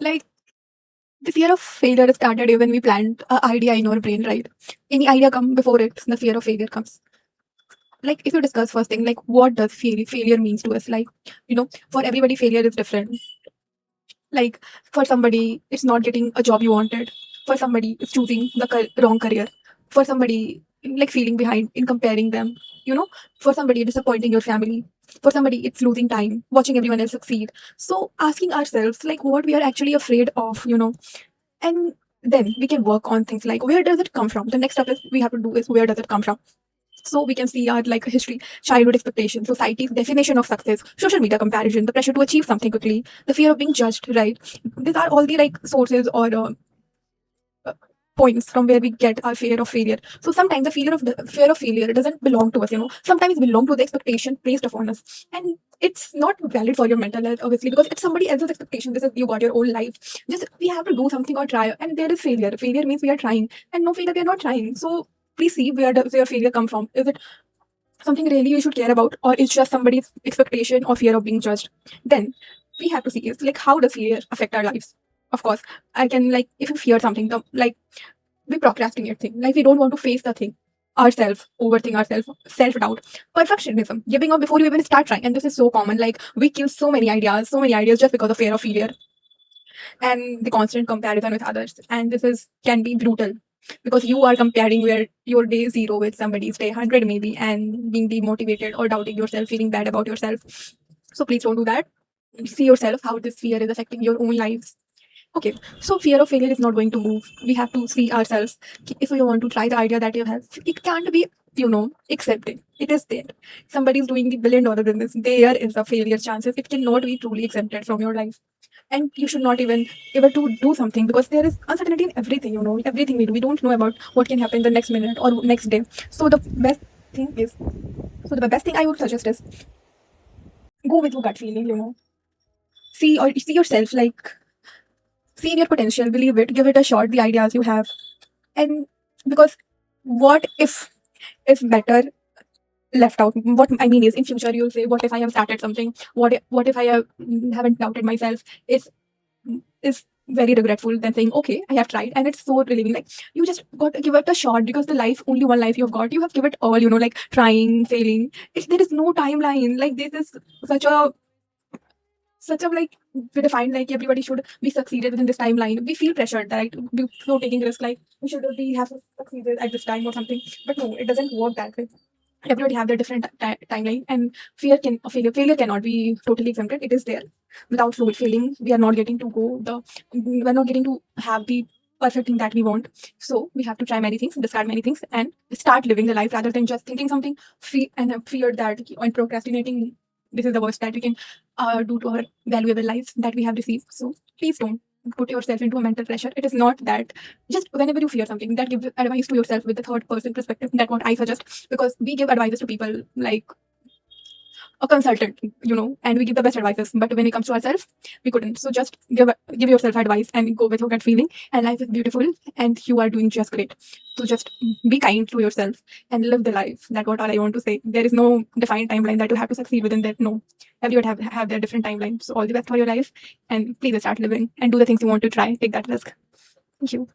Like the fear of failure started when we planned an idea in our brain, right? Any idea come before it, the fear of failure comes. Like if you discuss first thing, like what does failure means to us? Like, for everybody failure is different. Like for somebody, it's not getting a job you wanted. For somebody, it's choosing the wrong career. For somebody, like feeling behind in comparing them. You know, for somebody, disappointing your family. For somebody, it's losing time, watching everyone else succeed. So asking ourselves, like, what we are actually afraid of, and then we can work on things like where does it come from. The next step is we have to do is where does it come from. So we can see our like history, childhood expectations, society's definition of success, social media comparison, the pressure to achieve something quickly, the fear of being judged, right? These are all the like sources or uh, points from where we get our fear of failure. So sometimes the fear of failure doesn't belong to us. Sometimes it belongs to the expectation placed upon us, and it's not valid for your mental health, obviously, because it's somebody else's expectation. This is you got your own life. Just we have to do something or try, and there is failure. Failure means we are trying, and no failure we are not trying. So please see where does your failure come from. Is it something really you should care about, or it's just somebody's expectation or fear of being judged? Then we have to see is like how does fear affect our lives. Of course, I can like if you fear something, like we procrastinate thing, like we don't want to face the thing ourselves, overthink ourselves, self-doubt, perfectionism, giving up before you even start trying. And this is so common, like we kill so many ideas just because of fear of failure, and the constant comparison with others. And this is can be brutal because you are comparing where your day zero with somebody's day 100 maybe, and being demotivated or doubting yourself, feeling bad about yourself. So please don't do that. See yourself how this fear is affecting your own lives. Okay, so fear of failure is not going to move. We have to see ourselves. If we want to try the idea that you have, it can't be, accepted. It is there. Somebody is doing the $1 billion business. There is a failure chances. It cannot be truly accepted from your life. And you should not even able to do something because there is uncertainty in everything, everything we do. We don't know about what can happen the next minute or next day. So thing is, the best thing I would suggest is go with your gut feeling, see yourself, like see your potential, believe it, give it a shot, the ideas you have. And because what if is better left out. What I mean is in future you'll say, what if I have started something? What if I haven't doubted myself? Is very regretful than saying, okay, I have tried, and it's so relieving. Like you just got to give it a shot because the life, only one life you've got. You have give it all, like trying, failing. There is no timeline. Like this is such a such a like we define like everybody should be succeeded within this timeline. We feel pressured that before taking risk, like we should be have succeeded at this time or something. But no, it doesn't work that way. Everybody have their different timeline, and failure cannot be totally exempted. It is there. Without failing, we are not getting to we're not getting to have the perfect thing that we want. So we have to try many things, discard many things, and start living the life rather than just thinking something and have feared that and procrastinating. This is the worst that we can do to our valuable lives that we have received. So please don't put yourself into a mental pressure. It is not that. Just whenever you fear something, that give advice to yourself with the third person perspective. That what I suggest, because we give advices to people like a consultant, and we give the best advices. But when it comes to ourselves, we couldn't. So just give yourself advice and go with your gut feeling. And life is beautiful, and you are doing just great. So just be kind to yourself and live the life. That's what all I want to say. There is no defined timeline that you have to succeed within. That no, everyone have their different timelines. So all the best for your life, and please start living and do the things you want to try. Take that risk. Thank you.